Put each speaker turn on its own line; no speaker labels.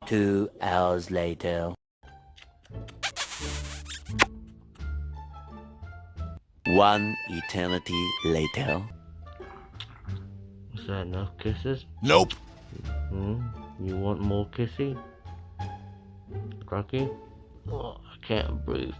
2 hours later. 1 eternity later.
Is that enough kisses?
Nope.
You want more kissing? Rocky? Oh, I can't breathe.